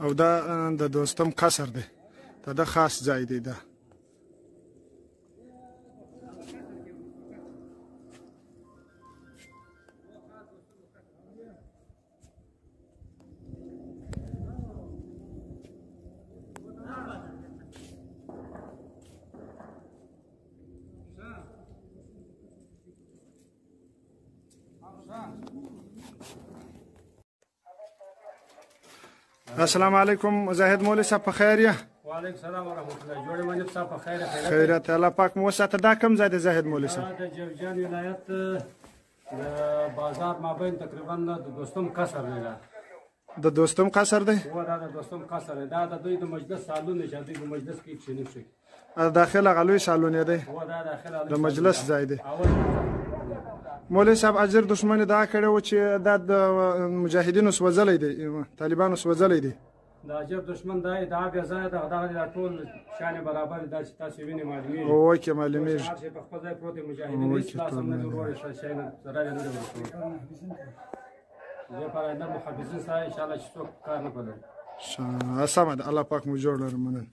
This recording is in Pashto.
او دا د دوستم قصر دی دا خاص ځای دی دا السلام علیکم زاهد مولوی صاحب په خیر یا وعلیکم السلام ورحمۃ اللہ جوړ منجب صاحب په خیر خیرت الله پاک مو ساته دا کم ځای دی زاهد مولوی صاحب د جوزجان ولایت د بازار مابین تقریبا د دوستم قصر دی د دوستم قصر دی و دا د دوستم قصر دی دا د دوی د مجلس سالون دی چې د مجلس کې کښینی شي داخله غلوی سالون دی و دا داخله د مجلس ځای دی مولوی صاحب اجر دشمن دا کړی و چې دا د مجاهدینو سوځلی دی طالبانو سوځلی دی د اجر دشمن دا ادعا بیا ځای دغه ټول شان برابر دا چې تاسو وینئ معلومیږي اوکې معلومیږي چې په خپل ځای پروت مجاهدین هېڅ لاس هم نه دي وروړی شی نه ضرر یې نه دی ورسولی زه پر آینده محافظین سره انشاءالله چې څوک کار نه کوي سمه ده الله پاک مو جوړ لري مننه